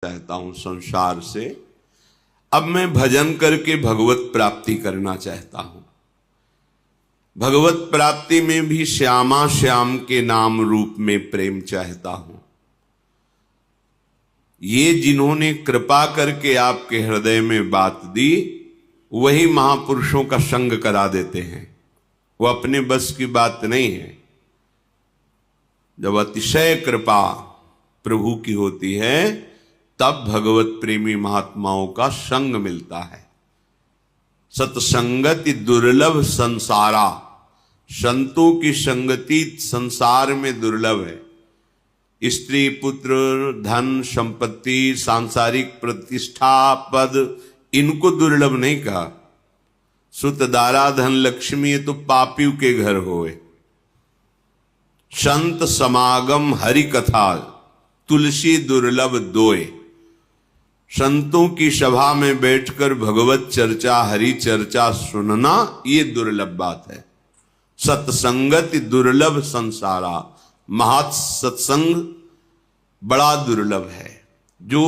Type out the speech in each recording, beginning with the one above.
चाहता हूं संसार से। अब मैं भजन करके भगवत प्राप्ति करना चाहता हूं। भगवत प्राप्ति में भी श्यामा श्याम के नाम रूप में प्रेम चाहता हूं। ये जिन्होंने कृपा करके आपके हृदय में बात दी, वही महापुरुषों का संग करा देते हैं। वो अपने बस की बात नहीं है। जब अतिशय कृपा प्रभु की होती है, तब भगवत प्रेमी महात्माओं का संग मिलता है। सत्संगति दुर्लभ संसारा, संतों की संगति संसार में दुर्लभ है। स्त्री पुत्र धन संपत्ति सांसारिक प्रतिष्ठा पद, इनको दुर्लभ नहीं कहा। सुत दारा धन लक्ष्मी, ये तो पापियों के घर होए। संत समागम हरि कथा, तुलसी दुर्लभ दोए। संतों की सभा में बैठकर भगवत चर्चा हरि चर्चा सुनना, ये दुर्लभ बात है। सत्संगति दुर्लभ संसारा, महत् सत्संग बड़ा दुर्लभ है। जो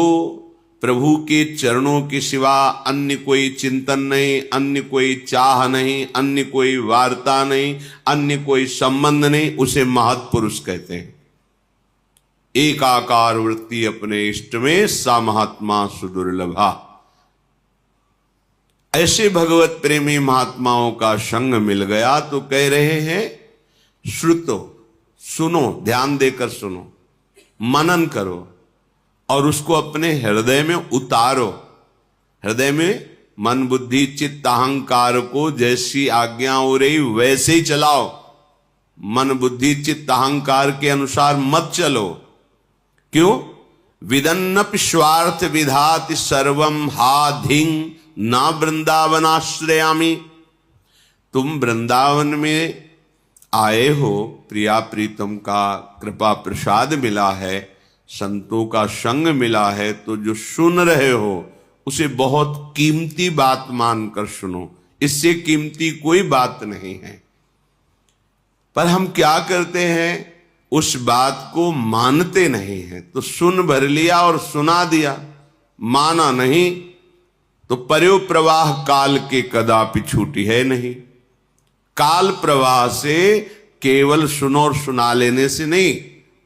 प्रभु के चरणों के सिवा अन्य कोई चिंतन नहीं, अन्य कोई चाह नहीं, अन्य कोई वार्ता नहीं, अन्य कोई संबंध नहीं, उसे महत् पुरुष कहते हैं। एकाकार वृत्ति अपने इष्ट में, सा महात्मा सुदुर्लभा। ऐसे भगवत प्रेमी महात्माओं का संग मिल गया तो कह रहे हैं, श्रुतो, सुनो, ध्यान देकर सुनो, मनन करो और उसको अपने हृदय में उतारो। हृदय में मन बुद्धि चित्त अहंकार को जैसी आज्ञा हो रही वैसे ही चलाओ। मन बुद्धि चित्त अहंकार के अनुसार मत चलो। क्यों? विदन्नपि स्वार्थ विधाति सर्वम हा धिंग ना वृंदावनाश्रयामि। तुम वृंदावन में आए हो, प्रिया प्रीतम का कृपा प्रसाद मिला है, संतों का संग मिला है, तो जो सुन रहे हो उसे बहुत कीमती बात मानकर सुनो। इससे कीमती कोई बात नहीं है। पर हम क्या करते हैं, उस बात को मानते नहीं हैं। तो सुन भर लिया और सुना दिया, माना नहीं तो पर्यो प्रवाह काल के कदापि छूटी है नहीं। काल प्रवाह से केवल सुनो और सुना लेने से नहीं,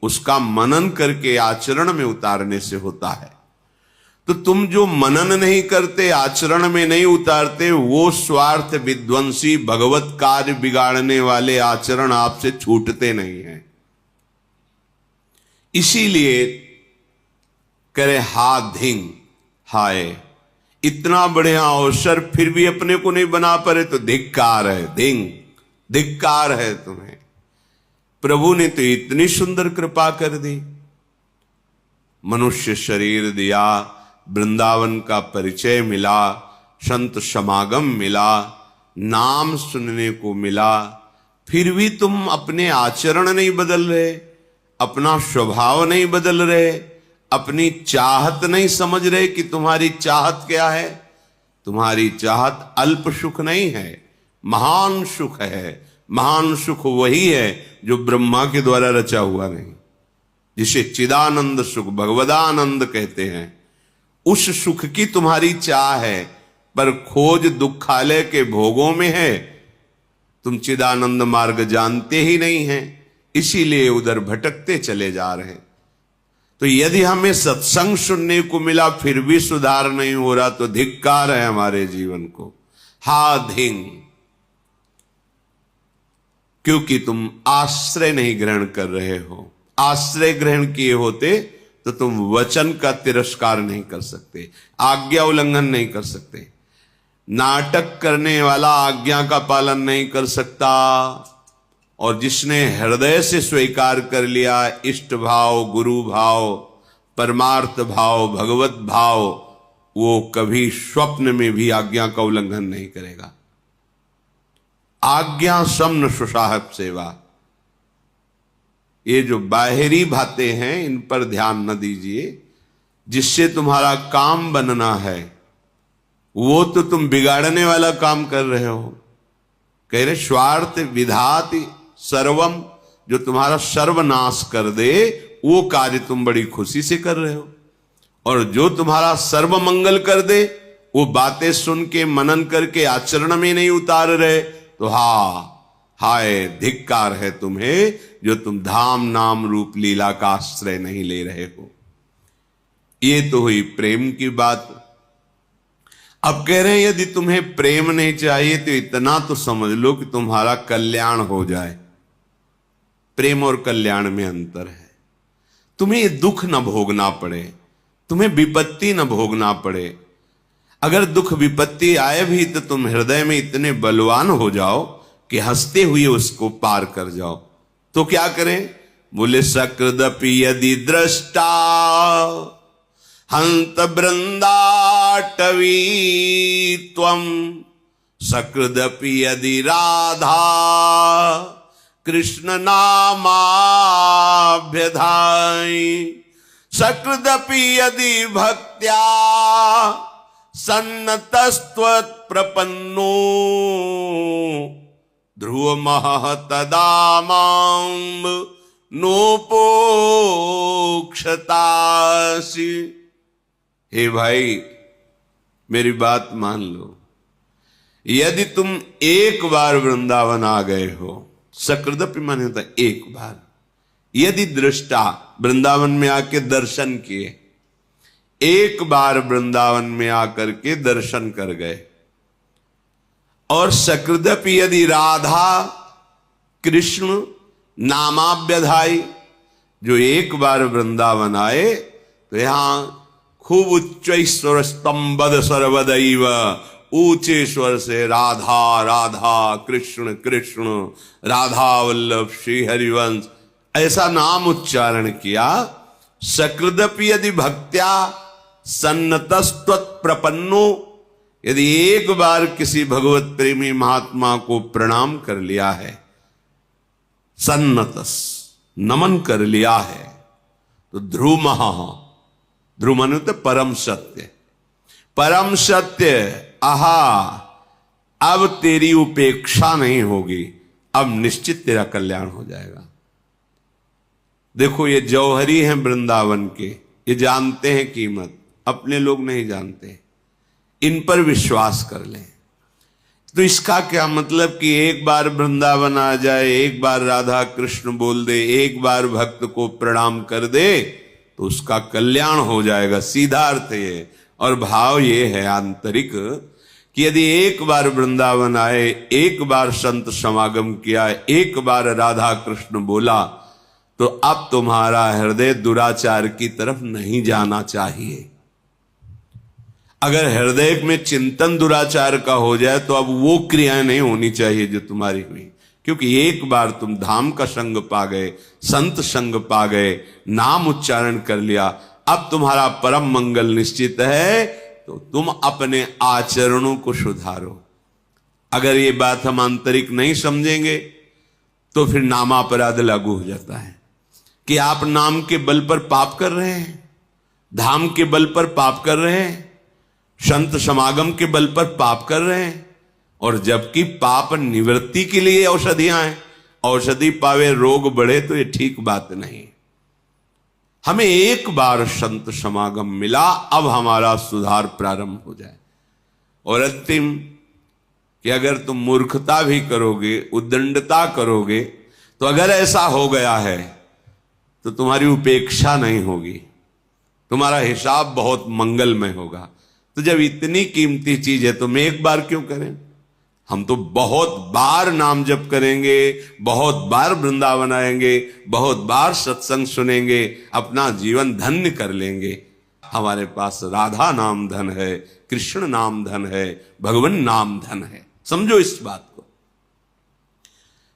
उसका मनन करके आचरण में उतारने से होता है। तो तुम जो मनन नहीं करते, आचरण में नहीं उतारते, वो स्वार्थ विध्वंसी भगवत कार्य बिगाड़ने वाले आचरण आपसे छूटते नहीं हैं। इसीलिए करे हा धिंग, हाय इतना बढ़िया अवसर फिर भी अपने को नहीं बना पाए तो धिक्कार है। धिंग, धिक्कार है तुम्हें। प्रभु ने तो इतनी सुंदर कृपा कर दी, मनुष्य शरीर दिया, वृंदावन का परिचय मिला, संत समागम मिला, नाम सुनने को मिला, फिर भी तुम अपने आचरण नहीं बदल रहे, अपना स्वभाव नहीं बदल रहे, अपनी चाहत नहीं समझ रहे कि तुम्हारी चाहत क्या है। तुम्हारी चाहत अल्प सुख नहीं है, महान सुख है। महान सुख वही है जो ब्रह्मा के द्वारा रचा हुआ नहीं, जिसे चिदानंद सुख भगवदानंद कहते हैं। उस सुख की तुम्हारी चाह है, पर खोज दुखालय के भोगों में है। तुम चिदानंद मार्ग जानते ही नहीं हैं, इसीलिए उधर भटकते चले जा रहे हैं। तो यदि हमें सत्संग सुनने को मिला फिर भी सुधार नहीं हो रहा, तो धिक्कार है हमारे जीवन को। हा धिंग, क्योंकि तुम आश्रय नहीं ग्रहण कर रहे हो। आश्रय ग्रहण किए होते तो तुम वचन का तिरस्कार नहीं कर सकते, आज्ञा उल्लंघन नहीं कर सकते। नाटक करने वाला आज्ञा का पालन नहीं कर सकता, और जिसने हृदय से स्वीकार कर लिया इष्ट भाव, गुरु भाव, परमार्थ भाव, भगवत भाव, वो कभी स्वप्न में भी आज्ञा का उल्लंघन नहीं करेगा। आज्ञा समन सुसाहब सेवा, ये जो बाहरी बातें हैं इन पर ध्यान न दीजिए। जिससे तुम्हारा काम बनना है वो तो तुम बिगाड़ने वाला काम कर रहे हो। कह रहे स्वार्थ विधाति सर्वम, जो तुम्हारा सर्वनाश कर दे वो कार्य तुम बड़ी खुशी से कर रहे हो। और जो तुम्हारा सर्व मंगल कर दे, वो बातें सुन के मनन करके आचरण में नहीं उतार रहे, तो हाय धिक्कार है तुम्हें, जो तुम धाम नाम रूप लीला का आश्रय नहीं ले रहे हो। ये तो हुई प्रेम की बात। अब कह रहे हैं यदि तुम्हें प्रेम नहीं चाहिए तो इतना तो समझ लो कि तुम्हारा कल्याण हो जाए। प्रेम और कल्याण में अंतर है। तुम्हें ये दुख न भोगना पड़े, तुम्हें विपत्ति न भोगना पड़े। अगर दुख विपत्ति आए भी तो तुम हृदय में इतने बलवान हो जाओ कि हंसते हुए उसको पार कर जाओ। तो क्या करें? बोले सकृदपि यदि दृष्टा हंत बृंदाटवी त्वं, सकृदपि यदि राधा कृष्ण नामाभ्यधाई, सकृदपि यदि भक्त्या सन्नतस्त्वत् प्रपन्नो, ध्रुवमः तदा मां नोपोक्षतासि। हे भाई मेरी बात मान लो, यदि तुम एक बार वृंदावन आ गए हो, सकृदपि माने होता एक बार, यदि दृष्टा वृंदावन में आके दर्शन किए, एक बार वृंदावन में आकर के दर्शन कर गए, और सकृदपि यदि राधा कृष्ण नामाभ्यधाई, जो एक बार वृंदावन आए तो यहां खूब उच्च स्वर स्तंभद सर्वदैव, ऊंचे स्वर से राधा राधा कृष्ण कृष्ण राधा वल्लभ श्री हरिवंश ऐसा नाम उच्चारण किया। सकृदपि यदि भक्त्या सन्नतस्त्वत् प्रपन्नो, यदि एक बार किसी भगवत प्रेमी महात्मा को प्रणाम कर लिया है, सन्नतस नमन कर लिया है, तो ध्रुवमः, ध्रुव माने तो परम सत्य, परम सत्य, आहा अब तेरी उपेक्षा नहीं होगी, अब निश्चित तेरा कल्याण हो जाएगा। देखो ये जौहरी हैं वृंदावन के, ये जानते हैं कीमत, अपने लोग नहीं जानते, इन पर विश्वास कर लें। तो इसका क्या मतलब कि एक बार वृंदावन आ जाए, एक बार राधा कृष्ण बोल दे, एक बार भक्त को प्रणाम कर दे तो उसका कल्याण हो जाएगा, सीधा अर्थ ये। और भाव ये है आंतरिक कि यदि एक बार वृंदावन आए, एक बार संत समागम किया, एक बार राधा कृष्ण बोला, तो अब तुम्हारा हृदय दुराचार की तरफ नहीं जाना चाहिए। अगर हृदय में चिंतन दुराचार का हो जाए तो अब वो क्रियाएं नहीं होनी चाहिए जो तुम्हारी हुई, क्योंकि एक बार तुम धाम का संग पा गए, संत संग पा गए, नाम उच्चारण कर लिया, अब तुम्हारा परम मंगल निश्चित है, तो तुम अपने आचरणों को सुधारो। अगर ये बात हम आंतरिक नहीं समझेंगे तो फिर नामापराध लागू हो जाता है कि आप नाम के बल पर पाप कर रहे हैं, धाम के बल पर पाप कर रहे हैं, संत समागम के बल पर पाप कर रहे हैं, और जबकि पाप निवृत्ति के लिए औषधियां हैं, औषधि पावे रोग बढ़े, तो ये ठीक बात नहीं। हमें एक बार संत समागम मिला, अब हमारा सुधार प्रारंभ हो जाए। और अंतिम कि अगर तुम मूर्खता भी करोगे, उद्दंडता करोगे, तो अगर ऐसा हो गया है तो तुम्हारी उपेक्षा नहीं होगी, तुम्हारा हिसाब बहुत मंगलमय होगा। तो जब इतनी कीमती चीज है तो मैं एक बार क्यों करें? हम तो बहुत बार नाम जप करेंगे, बहुत बार वृंदावन आएंगे, बहुत बार सत्संग सुनेंगे, अपना जीवन धन्य कर लेंगे। हमारे पास राधा नाम धन है, कृष्ण नाम धन है, भगवान नाम धन है। समझो इस बात को।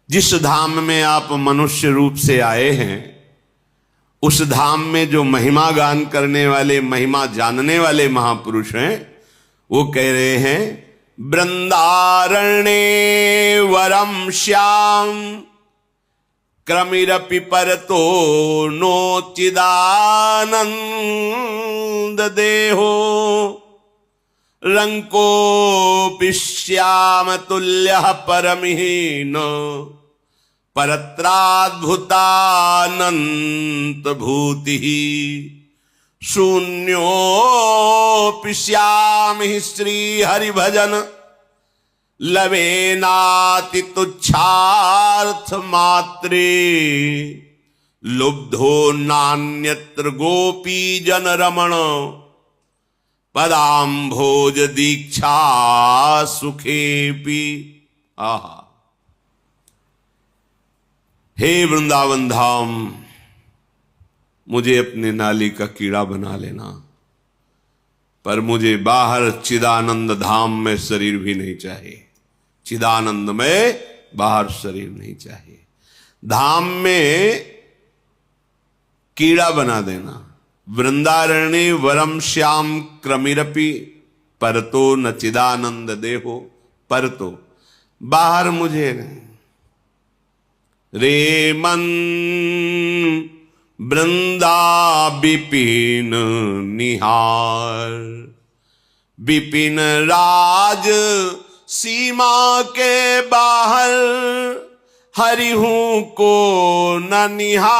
जिस धाम में आप मनुष्य रूप से आए हैं, उस धाम में जो महिमा गान करने वाले, महिमा जानने वाले महापुरुष हैं, वो कह रहे हैं वृंदारण्ये वरम श्याम क्रमिरपि परतो नोचिदानंद देहो रंकोऽपि श्याम तुल्यः परमहीन परत्राद्भुतानंत भूति शून्योऽपि श्यामि श्री हरि भजन लवेनाति तुच्छार्थ मात्रे लुब्धो नान्यत्र गोपी जन रमण पदाम्भोज दीक्षा सुखेपि। आहा, हे वृंदावन धाम, मुझे अपने नाली का कीड़ा बना लेना, पर मुझे बाहर चिदानंद धाम में शरीर भी नहीं चाहिए। चिदानंद में बाहर शरीर नहीं चाहिए। धाम में कीड़ा बना देना। वृंदारण्य वरम श्याम क्रमिरपि परतो न चिदानंद देहो। परतो बाहर मुझे नहीं। रे मन वृंदा विपिन निहार, विपिन राज सीमा के बाहर हरिहूं को न निहार।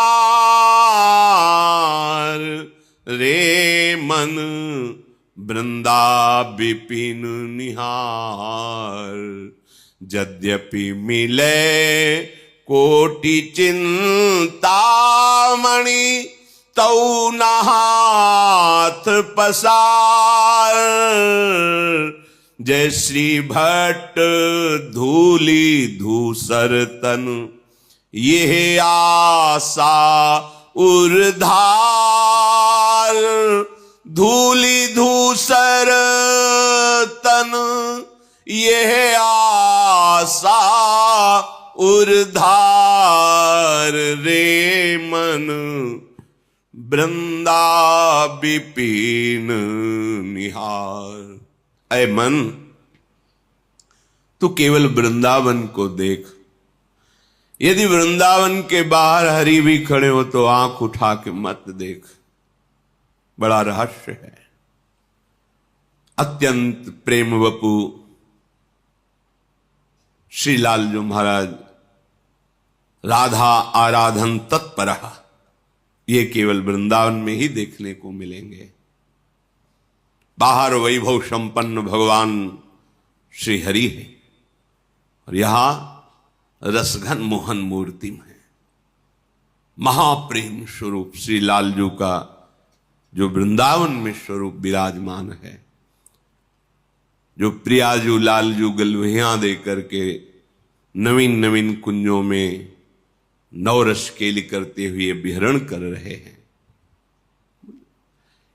रे मन वृंदा विपिन निहार, यद्यपि मिले कोटि चिंतामणि तौ न हाथ पसार। जय श्री भट्ट धूली धूसर तन, यह आशा उर्धार। धूली धूसर तन, यह आशा उर्धार। रे मन वृंदा विपिन निहार। ऐ मन, तू केवल वृंदावन को देख। यदि वृंदावन के बाहर हरि भी खड़े हो तो आंख उठा के मत देख। बड़ा रहस्य है। अत्यंत प्रेम वपु श्री लालजू महाराज राधा आराधन तत्पर, ये केवल वृंदावन में ही देखने को मिलेंगे। बाहर वैभव संपन्न भगवान श्री हरि है और यहां रसघन मोहन मूर्ति में महाप्रेम स्वरूप श्री लालजू का जो वृंदावन में स्वरूप विराजमान है, जो प्रियाजू लालजू गलवहियां दे करके नवीन नवीन कुंजों में नवरस केली करते हुए विहरण कर रहे हैं।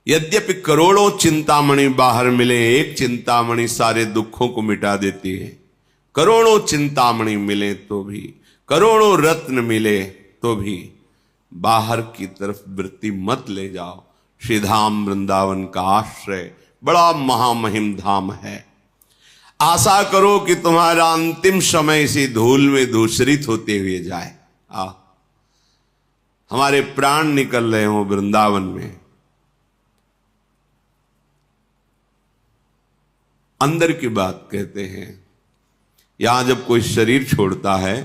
यद्यपि करोड़ों चिंतामणि बाहर मिले, एक चिंतामणि सारे दुखों को मिटा देती है। करोड़ों चिंतामणि मिले तो भी, करोड़ों रत्न मिले तो भी बाहर की तरफ वृत्ति मत ले जाओ। श्री धाम वृंदावन का आश्रय बड़ा महामहिम धाम है। आशा करो कि तुम्हारा अंतिम समय इसी धूल में धूसरित होते हुए जाए। हमारे प्राण निकल रहे हो वृंदावन में। अंदर की बात कहते हैं। यहां जब कोई शरीर छोड़ता है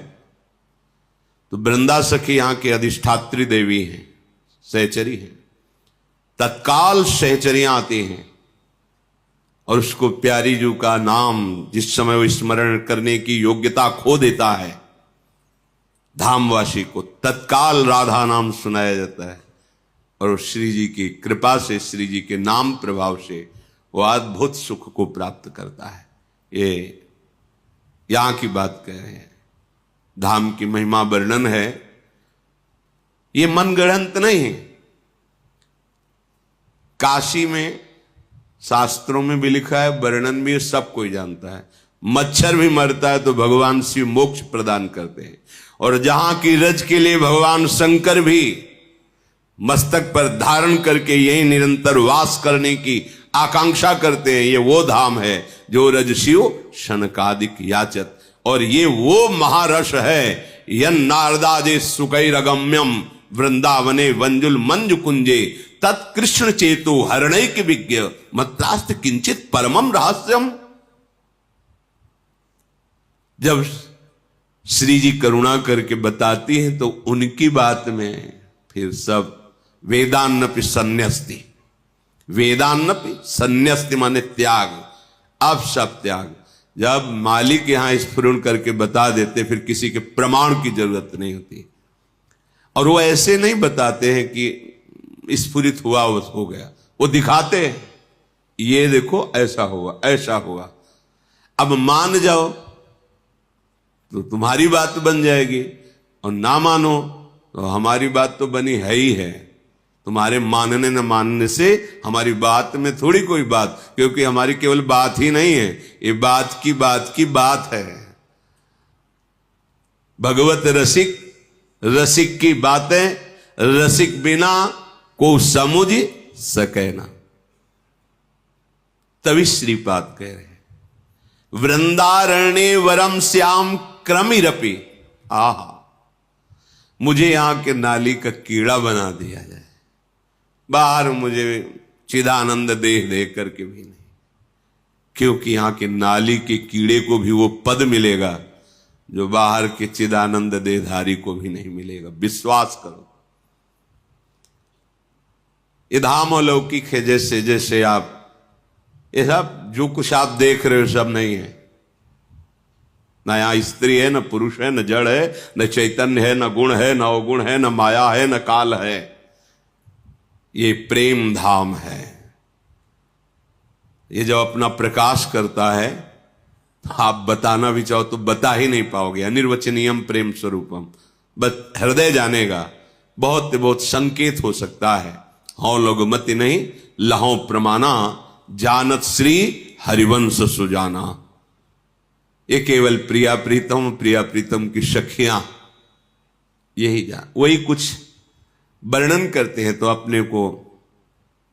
तो वृंदा सखी यहां की अधिष्ठात्री देवी हैं, सहचरी हैं। तत्काल सहचरियां आती हैं और उसको प्यारी जू का नाम जिस समय वो स्मरण करने की योग्यता खो देता है, धामवासी को तत्काल राधा नाम सुनाया जाता है और श्री जी की कृपा से, श्री जी के नाम प्रभाव से वो अद्भुत सुख को प्राप्त करता है। ये यहां की बात कह रहे हैं। धाम की महिमा वर्णन है। ये मनगढ़ंत नहीं है। काशी में शास्त्रों में भी लिखा है, वर्णन भी सब कोई जानता है। मच्छर भी मरता है तो भगवान शिव मोक्ष प्रदान करते हैं। और जहां की रज के लिए भगवान शंकर भी मस्तक पर धारण करके यही निरंतर वास करने की आकांक्षा करते हैं। ये वो धाम है जो रज शिव शनकादिक याचत। और ये वो महारस है यन नारदाजे सुकैरगम्यम वृंदावने वंजुल मंजु कुंजे तत्कृष्ण चेतु हरणैक विज्ञ मत्रास्त किंचित परमम रहस्यम। जब श्री जी करुणा करके बताती हैं तो उनकी बात में फिर सब वेदान्नपि संन्यस्ति, वेदान्नपि संन्यस्ति माने त्याग, अब सब त्याग। जब मालिक यहां स्फुरण करके बता देते फिर किसी के प्रमाण की जरूरत नहीं होती। और वो ऐसे नहीं बताते हैं कि स्फुरित हुआ बस हो गया, वो दिखाते हैं ये देखो ऐसा हुआ ऐसा हुआ। अब मान जाओ तो तुम्हारी बात बन जाएगी, और ना मानो तो हमारी बात तो बनी है ही है। तुम्हारे मानने न मानने से हमारी बात में थोड़ी कोई बात, क्योंकि हमारी केवल बात ही नहीं है, ये बात की बात है। भगवत रसिक, रसिक की बातें रसिक बिना को समझ सके ना। तभी श्रीपाद कह रहे हैं वृंदारण्य वरम श्याम क्रमिरपि, आहा मुझे यहां के नाली का कीड़ा बना दिया जाए, बाहर मुझे चिदानंद देह दे करके भी नहीं, क्योंकि यहां के नाली के कीड़े को भी वो पद मिलेगा जो बाहर के चिदानंद देहधारी को भी नहीं मिलेगा। विश्वास करो, ये धाम अलौकिक है। जैसे जैसे आप ये सब जो कुछ आप देख रहे हो सब नहीं है, ना यहां स्त्री है, न पुरुष है, न जड़ है, न चैतन्य है, न गुण है, न अवगुण है, न माया है, न काल है। ये प्रेम धाम है। ये जब अपना प्रकाश करता है आप बताना भी चाहो तो बता ही नहीं पाओगे। अनिर्वचनीयम प्रेम स्वरूपम, बस हृदय जानेगा। बहुत बहुत संकेत हो सकता है, हौ लोग मति नहीं लहो प्रमाना, जानत श्री हरिवंश सुजाना। ये केवल प्रिया प्रीतम की सखियां यही जान, वही कुछ वर्णन करते हैं तो अपने को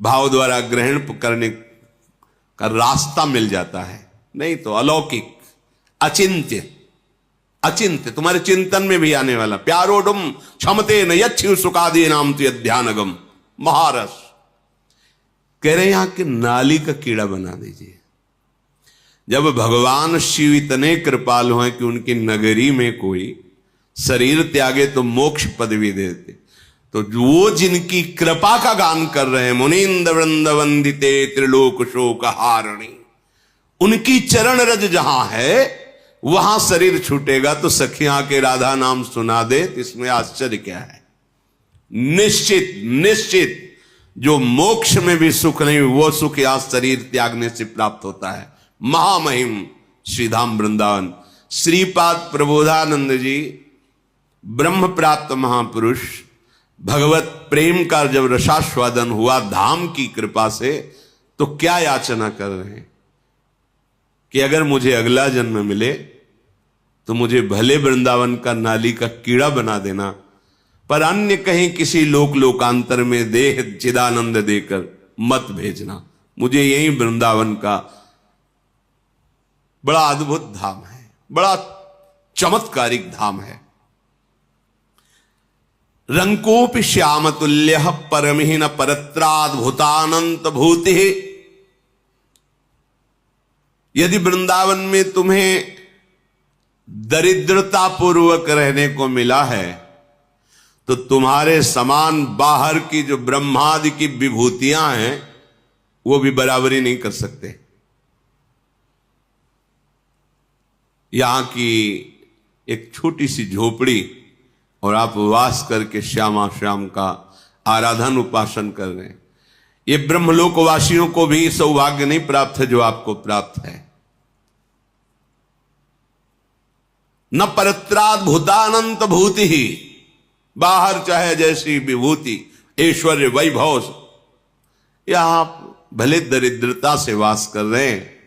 भाव द्वारा ग्रहण करने का रास्ता मिल जाता है। नहीं तो अलौकिक, अचिंत्य, अचिंत्य तुम्हारे चिंतन में भी आने वाला। प्यारोडुम क्षमते न यच्छु सुखादि नाम तु ध्यानगम, महारस कह रहे यहां के नाली का कीड़ा बना दीजिए। जब भगवान शिव इतने कृपालु हैं कि उनकी नगरी में कोई शरीर त्यागे तो मोक्ष पदवी देते, तो वो जिनकी कृपा का गान कर रहे हैं, मुनीन्द्र वृंद वंदिते त्रिलोक शोक हारणी, उनकी चरण रज जहां है वहां शरीर छूटेगा तो सखियां के राधा नाम सुना दे, इसमें आश्चर्य क्या है। निश्चित निश्चित जो मोक्ष में भी सुख नहीं वो सुख यहां शरीर त्यागने से प्राप्त होता है। महामहिम श्रीधाम वृंदावन। श्रीपाद प्रबोधानंद जी ब्रह्म प्राप्त महापुरुष, भगवत प्रेम का जब रसास्वादन हुआ धाम की कृपा से, तो क्या याचना कर रहे हैं कि अगर मुझे अगला जन्म मिले तो मुझे भले वृंदावन का नाली का कीड़ा बना देना, पर अन्य कहीं किसी लोकांतर में देह चिदानंद देकर मत भेजना। मुझे यही वृंदावन का बड़ा अद्भुत धाम है, बड़ा चमत्कारिक धाम है। रंकोपि श्याम तुल्य परमहीन परत्राद्भुतानंत भूति। यदि वृंदावन में तुम्हें दरिद्रता पूर्वक रहने को मिला है तो तुम्हारे समान बाहर की जो ब्रह्मादि की विभूतियां हैं वो भी बराबरी नहीं कर सकते। यहां की एक छोटी सी झोपड़ी और आप वास करके श्यामा श्याम का आराधन उपासन कर रहे हैं, ये ब्रह्मलोकवासियों को भी सौभाग्य नहीं प्राप्त है जो आपको प्राप्त है। न परत्राद्भुतानंत भूति ही, बाहर चाहे जैसी विभूति ऐश्वर्य वैभव, यहां भले दरिद्रता से वास कर रहे हैं